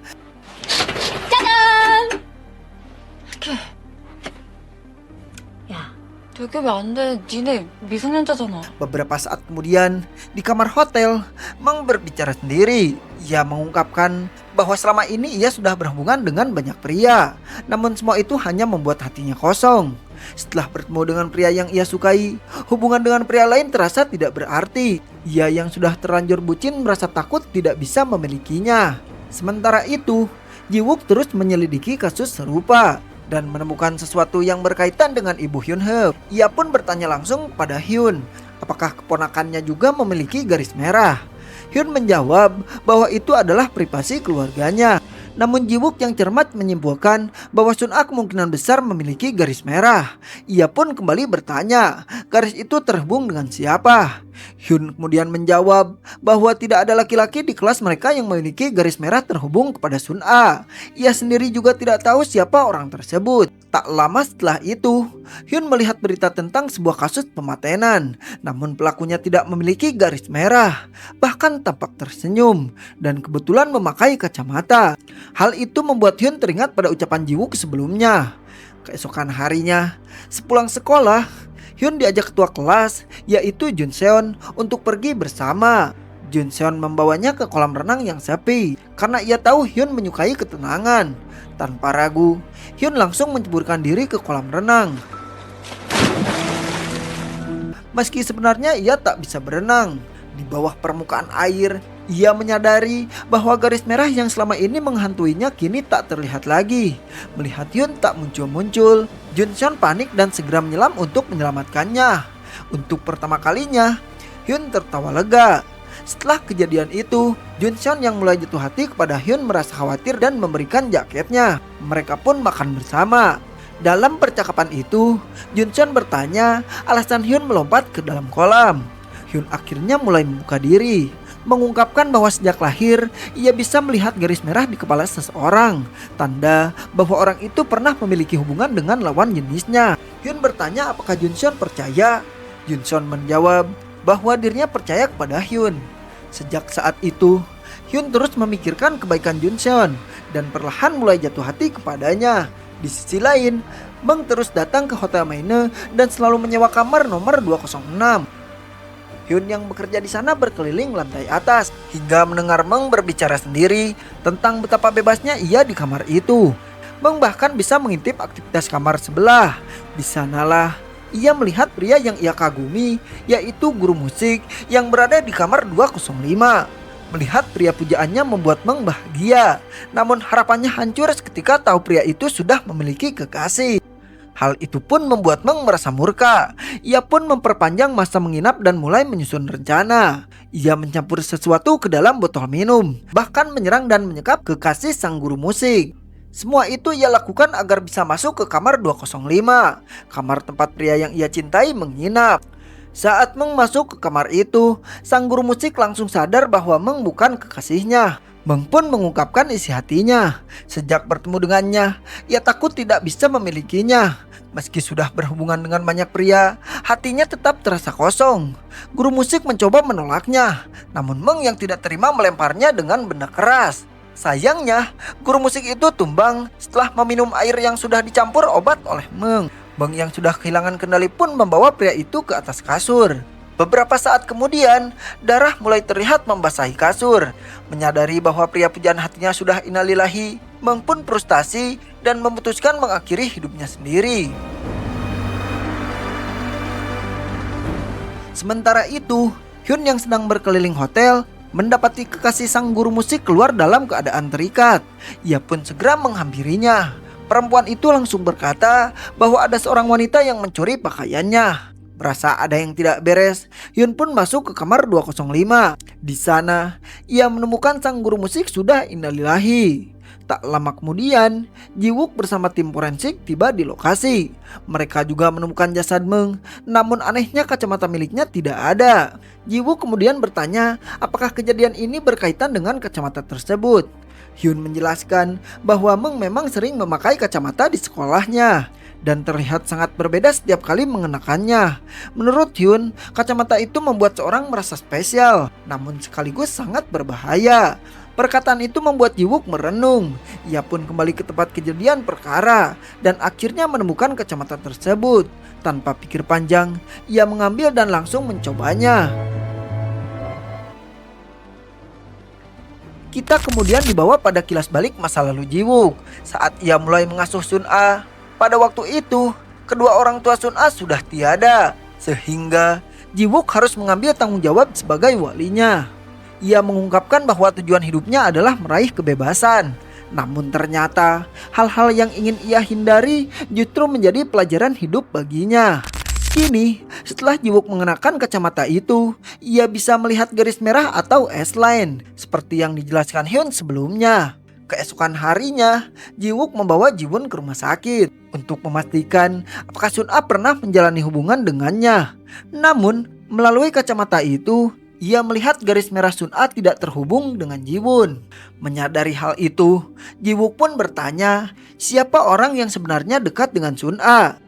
야, 되게 안 돼. 니네 미성년자잖아. Beberapa saat kemudian, di kamar hotel, Mang berbicara sendiri. Ia mengungkapkan bahwa selama ini ia sudah berhubungan dengan banyak pria, namun semua itu hanya membuat hatinya kosong. Setelah bertemu dengan pria yang ia sukai, hubungan dengan pria lain terasa tidak berarti. Ia yang sudah terlanjur bucin merasa takut tidak bisa memilikinya. Sementara itu, Ji-wook terus menyelidiki kasus serupa dan menemukan sesuatu yang berkaitan dengan ibu Hyun-hub. Ia pun bertanya langsung pada Hyun, apakah keponakannya juga memiliki garis merah. Hyun menjawab bahwa itu adalah privasi keluarganya. Namun Ji-wook yang cermat menyimpulkan bahwa Sun-a kemungkinan besar memiliki garis merah. Ia pun kembali bertanya, garis itu terhubung dengan siapa? Hyun kemudian menjawab bahwa tidak ada laki-laki di kelas mereka yang memiliki garis merah terhubung kepada Sun-a. Ia sendiri juga tidak tahu siapa orang tersebut. Tak lama setelah itu, Hyun melihat berita tentang sebuah kasus pematenan. Namun pelakunya tidak memiliki garis merah, bahkan tampak tersenyum dan kebetulan memakai kacamata. Hal itu membuat Hyun teringat pada ucapan Ji-wook sebelumnya. Keesokan harinya, sepulang sekolah, Hyun diajak ketua kelas, yaitu Jun Seon, untuk pergi bersama. Jun Seon membawanya ke kolam renang yang sepi, karena ia tahu Hyun menyukai ketenangan. Tanpa ragu, Hyun langsung menceburkan diri ke kolam renang. Meski sebenarnya ia tak bisa berenang, di bawah permukaan air, ia menyadari bahwa garis merah yang selama ini menghantuinya kini tak terlihat lagi. Melihat Hyun tak muncul-muncul, Jun Seon panik dan segera menyelam untuk menyelamatkannya. Untuk pertama kalinya, Hyun tertawa lega. Setelah kejadian itu, Jun Seon yang mulai jatuh hati kepada Hyun merasa khawatir dan memberikan jaketnya. Mereka pun makan bersama. Dalam percakapan itu, Jun Seon bertanya alasan Hyun melompat ke dalam kolam. Hyun akhirnya mulai membuka diri. mengungkapkan bahwa sejak lahir ia bisa melihat garis merah di kepala seseorang, tanda bahwa orang itu pernah memiliki hubungan dengan lawan jenisnya. Hyun bertanya apakah Junseon percaya. Junseon menjawab bahwa dirinya percaya kepada Hyun. Sejak saat itu, Hyun terus memikirkan kebaikan Junseon dan perlahan mulai jatuh hati kepadanya. Di sisi lain, Meng terus datang ke Hotel Maine dan selalu menyewa kamar nomor 206. Hyun yang bekerja di sana berkeliling lantai atas hingga mendengar Meng berbicara sendiri tentang betapa bebasnya ia di kamar itu. Meng bahkan bisa mengintip aktivitas kamar sebelah. Di sanalah ia melihat pria yang ia kagumi, yaitu guru musik yang berada di kamar 205. Melihat pria pujaannya membuat Meng bahagia, namun harapannya hancur ketika tahu pria itu sudah memiliki kekasih. Hal itu pun membuat Meng merasa murka. Ia pun memperpanjang masa menginap dan mulai menyusun rencana. Ia mencampur sesuatu ke dalam botol minum, bahkan menyerang dan menyekap kekasih sang guru musik. Semua itu ia lakukan agar bisa masuk ke kamar 205, kamar tempat pria yang ia cintai menginap. Saat Meng masuk ke kamar itu, sang guru musik langsung sadar bahwa Meng bukan kekasihnya. Meng pun mengungkapkan isi hatinya. Sejak bertemu dengannya, ia takut tidak bisa memilikinya. Meski sudah berhubungan dengan banyak pria, hatinya tetap terasa kosong. Guru musik mencoba menolaknya, namun Meng yang tidak terima melemparnya dengan benda keras. Sayangnya, guru musik itu tumbang setelah meminum air yang sudah dicampur obat oleh Meng. Meng yang sudah kehilangan kendali pun membawa pria itu ke atas kasur. Beberapa saat kemudian, darah mulai terlihat membasahi kasur. Menyadari bahwa pria pujaan hatinya sudah innalillahi, Meng pun frustasi dan memutuskan mengakhiri hidupnya sendiri. Sementara itu, Hyun yang sedang berkeliling hotel mendapati kekasih sang guru musik keluar dalam keadaan terikat. Ia pun segera menghampirinya. Perempuan itu langsung berkata bahwa ada seorang wanita yang mencuri pakaiannya. Merasa ada yang tidak beres, Hyun pun masuk ke kamar 205. Di sana, ia menemukan sang guru musik sudah innalillahi. Tak lama kemudian, Ji-wook bersama tim forensik tiba di lokasi. Mereka juga menemukan jasad Meng, namun anehnya kacamata miliknya tidak ada. Ji-wook kemudian bertanya apakah kejadian ini berkaitan dengan kacamata tersebut. Hyun menjelaskan bahwa Meng memang sering memakai kacamata di sekolahnya dan terlihat sangat berbeda setiap kali mengenakannya. Menurut Hyun, kacamata itu membuat seorang merasa spesial, namun sekaligus sangat berbahaya. Perkataan itu membuat Ji-wook merenung. Ia pun kembali ke tempat kejadian perkara dan akhirnya menemukan kacamata tersebut. Tanpa pikir panjang, ia mengambil dan langsung mencobanya. Kita kemudian dibawa pada kilas balik masa lalu Ji-wook saat ia mulai mengasuh Sun-a. Pada waktu itu, kedua orang tua Sun-a sudah tiada, sehingga Ji-wook harus mengambil tanggung jawab sebagai walinya. Ia mengungkapkan bahwa tujuan hidupnya adalah meraih kebebasan. Namun ternyata hal-hal yang ingin ia hindari justru menjadi pelajaran hidup baginya. Kini, setelah Ji-wook mengenakan kacamata itu, ia bisa melihat garis merah atau S-line, seperti yang dijelaskan Hyun sebelumnya. Keesokan harinya, Ji-wook membawa Ji-won ke rumah sakit untuk memastikan apakah Sun-a pernah menjalani hubungan dengannya. Namun, melalui kacamata itu, ia melihat garis merah Sun-a tidak terhubung dengan Ji-won. Menyadari hal itu, Ji-wook pun bertanya siapa orang yang sebenarnya dekat dengan Sun-a.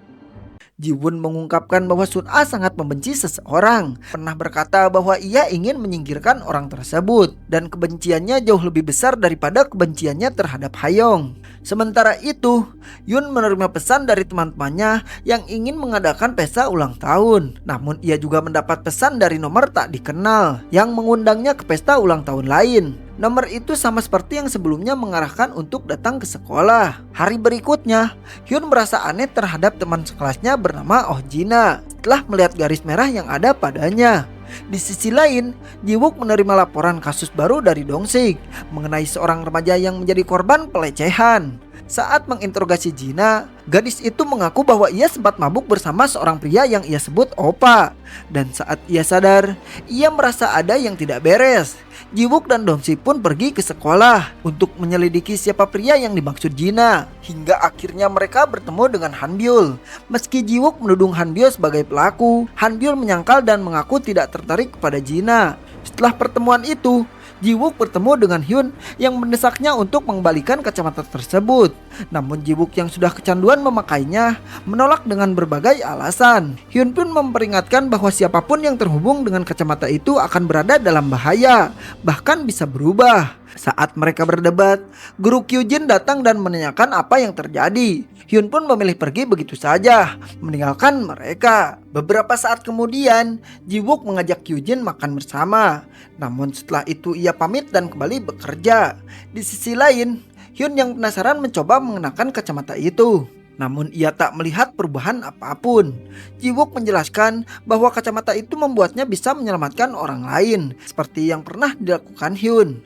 Ji-won mengungkapkan bahwa Sun-a sangat membenci seseorang, pernah berkata bahwa ia ingin menyingkirkan orang tersebut, dan kebenciannya jauh lebih besar daripada kebenciannya terhadap Hayoung. Sementara itu, Yun menerima pesan dari teman-temannya yang ingin mengadakan pesta ulang tahun. Namun ia juga mendapat pesan dari nomor tak dikenal yang mengundangnya ke pesta ulang tahun lain. Nomor itu sama seperti yang sebelumnya mengarahkan untuk datang ke sekolah. Hari berikutnya, Hyun merasa aneh terhadap teman sekelasnya bernama Oh Jina setelah melihat garis merah yang ada padanya. Di sisi lain, Ji-wook menerima laporan kasus baru dari Dong-sik mengenai seorang remaja yang menjadi korban pelecehan. Saat menginterogasi Jina, gadis itu mengaku bahwa ia sempat mabuk bersama seorang pria yang ia sebut Opa. Dan saat ia sadar, ia merasa ada yang tidak beres. Ji-wook dan Dong-sik pun pergi ke sekolah untuk menyelidiki siapa pria yang dimaksud Jina. Hingga akhirnya mereka bertemu dengan Han-byul. Meski Ji-wook menudung Han-byul sebagai pelaku, Han-byul menyangkal dan mengaku tidak tertarik kepada Jina. Setelah pertemuan itu, Jiwook bertemu dengan Hyun yang mendesaknya untuk mengembalikan kacamata tersebut. Namun Jiwook yang sudah kecanduan memakainya menolak dengan berbagai alasan. Hyun pun memperingatkan bahwa siapapun yang terhubung dengan kacamata itu akan berada dalam bahaya, bahkan bisa berubah. Saat mereka berdebat, guru Kyujin datang dan menanyakan apa yang terjadi. Hyun pun memilih pergi begitu saja, meninggalkan mereka. Beberapa saat kemudian, Jiwook mengajak Kyujin makan bersama. Namun setelah itu ia pamit dan kembali bekerja. Di sisi lain, Hyun yang penasaran mencoba mengenakan kacamata itu. Namun ia tak melihat perubahan apapun. Jiwook menjelaskan bahwa kacamata itu membuatnya bisa menyelamatkan orang lain, seperti yang pernah dilakukan Hyun.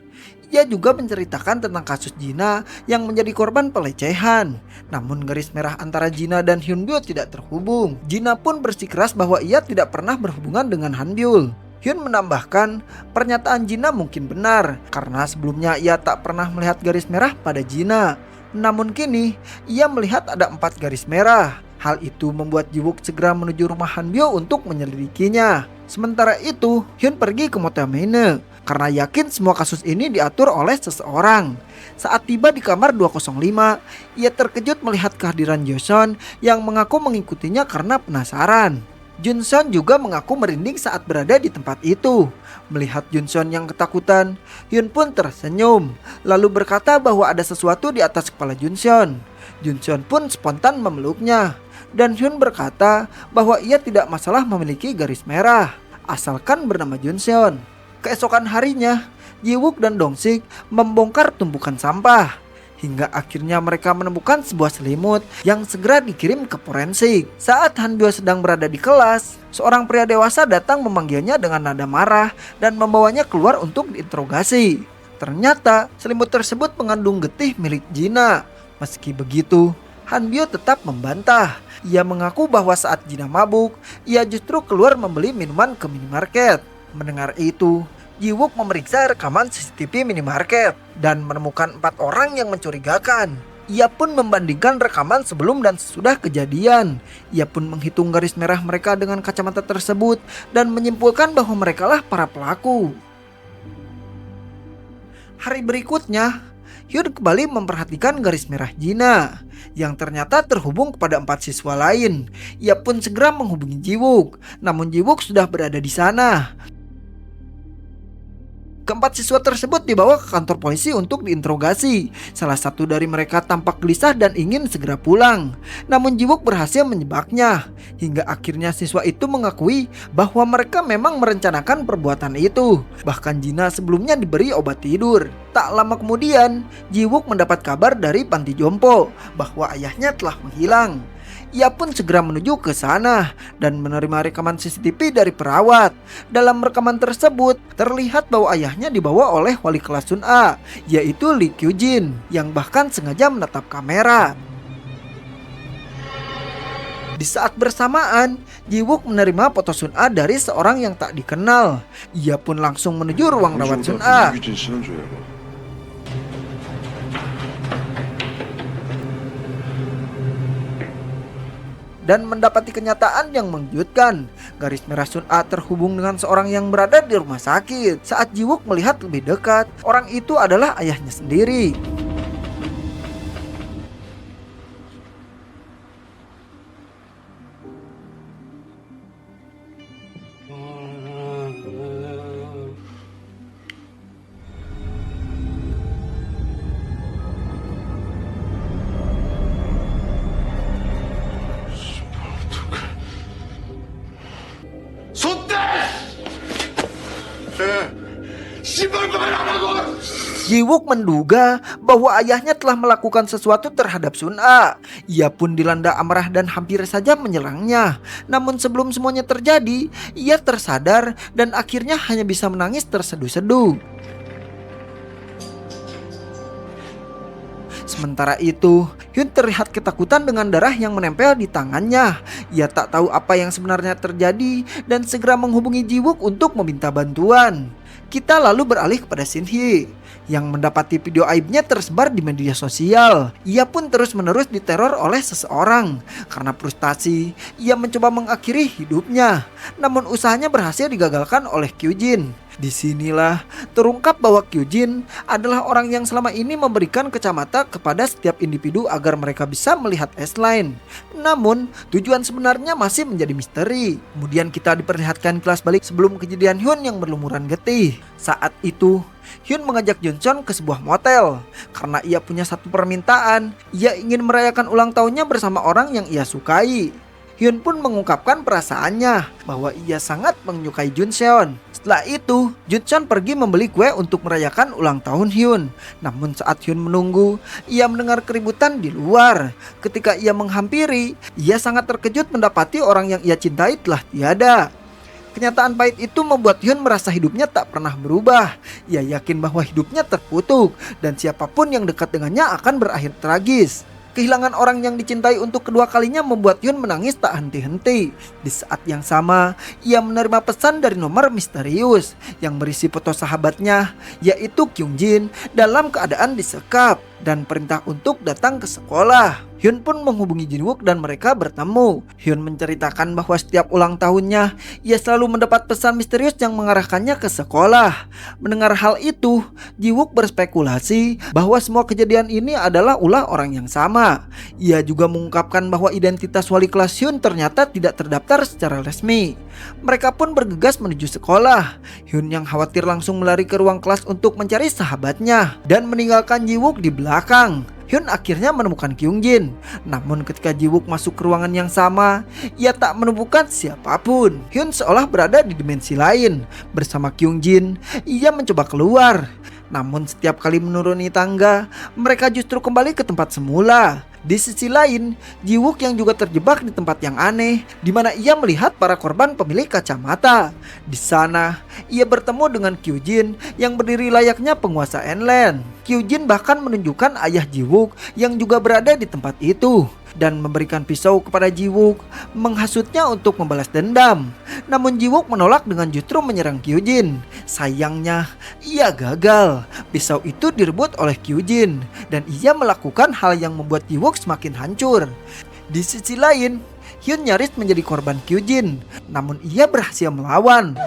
Ia juga menceritakan tentang kasus Jina yang menjadi korban pelecehan. Namun garis merah antara Jina dan Hyunbyo tidak terhubung. Jina pun bersikeras bahwa ia tidak pernah berhubungan dengan Hanbyul. Hyun menambahkan pernyataan Jina mungkin benar karena sebelumnya ia tak pernah melihat garis merah pada Jina. Namun kini ia melihat ada 4 garis merah. Hal itu membuat Jiwook segera menuju rumah Hanbyo untuk menyelidikinya. Sementara itu, Hyun pergi ke Motel Maine karena yakin semua kasus ini diatur oleh seseorang. Saat tiba di kamar 205, ia terkejut melihat kehadiran Joseon yang mengaku mengikutinya karena penasaran. Junseon juga mengaku merinding saat berada di tempat itu. Melihat Junseon yang ketakutan, Hyun pun tersenyum, lalu berkata bahwa ada sesuatu di atas kepala Junseon. Junseon pun spontan memeluknya, dan Hyun berkata bahwa ia tidak masalah memiliki garis merah, asalkan bernama Junseon. Keesokan harinya, Jiwook dan Dongsik membongkar tumpukan sampah. Hingga akhirnya mereka menemukan sebuah selimut yang segera dikirim ke forensik. Saat Hanbyo sedang berada di kelas, seorang pria dewasa datang memanggilnya dengan nada marah dan membawanya keluar untuk diinterogasi. Ternyata selimut tersebut mengandung getih milik Jina. Meski begitu, Hanbyo tetap membantah. Ia mengaku bahwa saat Jina mabuk, ia justru keluar membeli minuman ke minimarket. Mendengar itu, Jiwook memeriksa rekaman CCTV minimarket dan menemukan 4 orang yang mencurigakan. Ia pun membandingkan rekaman sebelum dan sesudah kejadian. Ia pun menghitung garis merah mereka dengan kacamata tersebut dan menyimpulkan bahwa merekalah para pelaku. Hari berikutnya, Hyun kembali memperhatikan garis merah Jina yang ternyata terhubung kepada 4 siswa lain. Ia pun segera menghubungi Jiwook, namun Jiwook sudah berada di sana. Keempat siswa tersebut dibawa ke kantor polisi untuk diinterogasi. Salah satu dari mereka tampak gelisah dan ingin segera pulang. Namun Jiwook berhasil menjebaknya. Hingga akhirnya siswa itu mengakui bahwa mereka memang merencanakan perbuatan itu. Bahkan Jina sebelumnya diberi obat tidur. Tak lama kemudian, Jiwook mendapat kabar dari panti jompo bahwa ayahnya telah menghilang. Ia pun segera menuju ke sana dan menerima rekaman CCTV dari perawat. Dalam rekaman tersebut, terlihat bahwa ayahnya dibawa oleh wali kelas Sun A, yaitu Lee Kyujin, yang bahkan sengaja menatap kamera. Di saat bersamaan, Jiwook menerima foto Sun A dari seorang yang tak dikenal. Ia pun langsung menuju ruang rawat Sun A. Dan mendapati kenyataan yang mengejutkan. Garis merah Sun A terhubung dengan seorang yang berada di rumah sakit. Saat Jiwook melihat lebih dekat, orang itu adalah ayahnya sendiri. Jiwook menduga bahwa ayahnya telah melakukan sesuatu terhadap Sun A. Ia pun dilanda amarah dan hampir saja menyerangnya. Namun sebelum semuanya terjadi, ia tersadar dan akhirnya hanya bisa menangis terseduh-seduh. Sementara itu, Hyun terlihat ketakutan dengan darah yang menempel di tangannya. Ia tak tahu apa yang sebenarnya terjadi dan segera menghubungi Jiwook untuk meminta bantuan. Kita lalu beralih kepada Shin Hye. Yang mendapati video aibnya tersebar di media sosial, ia pun terus-menerus diteror oleh seseorang. Karena frustasi, ia mencoba mengakhiri hidupnya. Namun usahanya berhasil digagalkan oleh Kyujin. Disinilah terungkap bahwa Kyujin adalah orang yang selama ini memberikan kacamata kepada setiap individu agar mereka bisa melihat S-Line. Namun tujuan sebenarnya masih menjadi misteri. Kemudian kita diperlihatkan kelas balik sebelum kejadian Hyun yang berlumuran getih. Saat itu Hyun mengajak Johnson ke sebuah motel. Karena ia punya satu permintaan, ia ingin merayakan ulang tahunnya bersama orang yang ia sukai. Hyun pun mengungkapkan perasaannya bahwa ia sangat menyukai Junseon. Setelah itu, Junseon pergi membeli kue untuk merayakan ulang tahun Hyun. Namun saat Hyun menunggu, ia mendengar keributan di luar. Ketika ia menghampiri, ia sangat terkejut mendapati orang yang ia cintai telah tiada. Kenyataan pahit itu membuat Hyun merasa hidupnya tak pernah berubah. Ia yakin bahwa hidupnya terkutuk dan siapapun yang dekat dengannya akan berakhir tragis. Kehilangan orang yang dicintai untuk kedua kalinya membuat Hyun menangis tak henti-henti. Di saat yang sama, ia menerima pesan dari nomor misterius yang berisi foto sahabatnya, yaitu Kyungjin dalam keadaan disekap dan perintah untuk datang ke sekolah. Hyun pun menghubungi Jinwook dan mereka bertemu. Hyun menceritakan bahwa setiap ulang tahunnya, ia selalu mendapat pesan misterius yang mengarahkannya ke sekolah. Mendengar hal itu, Jinwook berspekulasi bahwa semua kejadian ini adalah ulah orang yang sama. Ia juga mengungkapkan bahwa identitas wali kelas Hyun ternyata tidak terdaftar secara resmi. Mereka pun bergegas menuju sekolah. Hyun yang khawatir langsung melari ke ruang kelas untuk mencari sahabatnya dan meninggalkan Jinwook di belakang. Hyun akhirnya menemukan Kyungjin. Namun ketika Jiwook masuk ke ruangan yang sama, ia tak menemukan siapapun. Hyun seolah berada di dimensi lain. Bersama Kyungjin, ia mencoba keluar. Namun setiap kali menuruni tangga, mereka justru kembali ke tempat semula. Di sisi lain, Jiwook yang juga terjebak di tempat yang aneh, di mana ia melihat para korban pemilik kacamata. Di sana, ia bertemu dengan Kyujin yang berdiri layaknya penguasa Enland. Kyujin bahkan menunjukkan ayah Jiwook yang juga berada di tempat itu dan memberikan pisau kepada Jiwook, menghasutnya untuk membalas dendam. Namun Jiwook menolak dengan justru menyerang Kyujin. Sayangnya, ia gagal. Pisau itu direbut oleh Kyujin dan ia melakukan hal yang membuat Jiwook semakin hancur. Di sisi lain, Hyun nyaris menjadi korban Kyujin, namun ia berhasil melawan.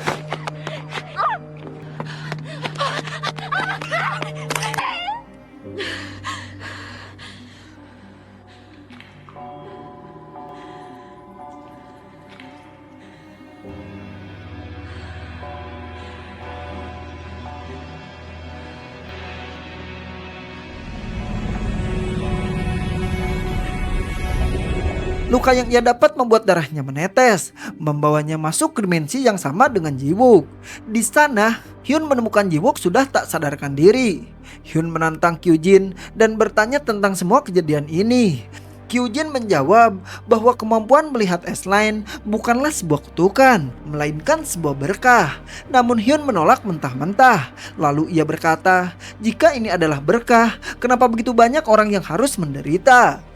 Luka yang ia dapat membuat darahnya menetes, membawanya masuk ke dimensi yang sama dengan Jiwook. Di sana, Hyun menemukan Jiwook sudah tak sadarkan diri. Hyun menantang Kyujin dan bertanya tentang semua kejadian ini. Kyujin menjawab bahwa kemampuan melihat S-Line bukanlah sebuah kutukan, melainkan sebuah berkah. Namun Hyun menolak mentah-mentah. Lalu ia berkata, jika ini adalah berkah, kenapa begitu banyak orang yang harus menderita?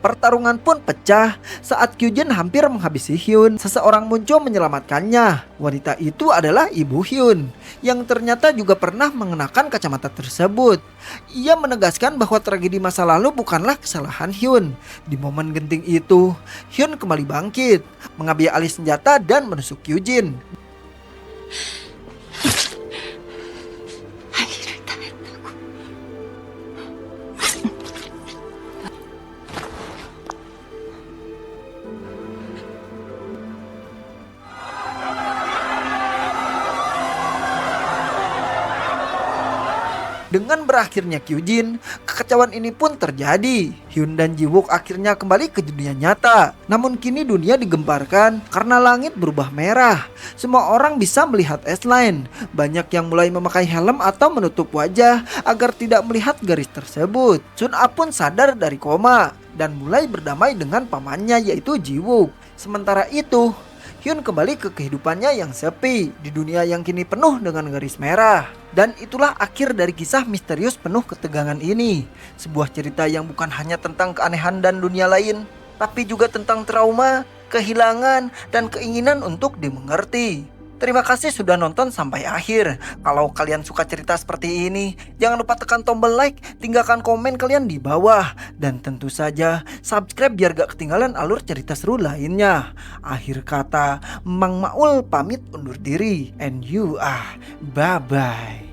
Pertarungan pun pecah saat Kyujin hampir menghabisi Hyun. Seseorang muncul menyelamatkannya. Wanita itu adalah ibu Hyun, yang ternyata juga pernah mengenakan kacamata tersebut. Ia menegaskan bahwa tragedi masa lalu bukanlah kesalahan Hyun. Di momen genting itu, Hyun kembali bangkit, mengambil alih senjata dan menusuk Kyujin. Dengan berakhirnya Kyujin, kekacauan ini pun terjadi. Hyun dan Jiwook akhirnya kembali ke dunia nyata. Namun kini dunia digemparkan karena langit berubah merah. Semua orang bisa melihat S-Line. Banyak yang mulai memakai helm atau menutup wajah agar tidak melihat garis tersebut. Sun-A pun sadar dari koma dan mulai berdamai dengan pamannya yaitu Jiwook. Sementara itu, Hyun kembali ke kehidupannya yang sepi di dunia yang kini penuh dengan garis merah. Dan itulah akhir dari kisah misterius penuh ketegangan ini. Sebuah cerita yang bukan hanya tentang keanehan dan dunia lain, tapi juga tentang trauma, kehilangan, dan keinginan untuk dimengerti. Terima kasih sudah nonton sampai akhir. Kalau kalian suka cerita seperti ini, jangan lupa tekan tombol like, tinggalkan komen kalian di bawah. Dan tentu saja subscribe biar gak ketinggalan alur cerita seru lainnya. Akhir kata, Mang Maul pamit undur diri. And you bye-bye.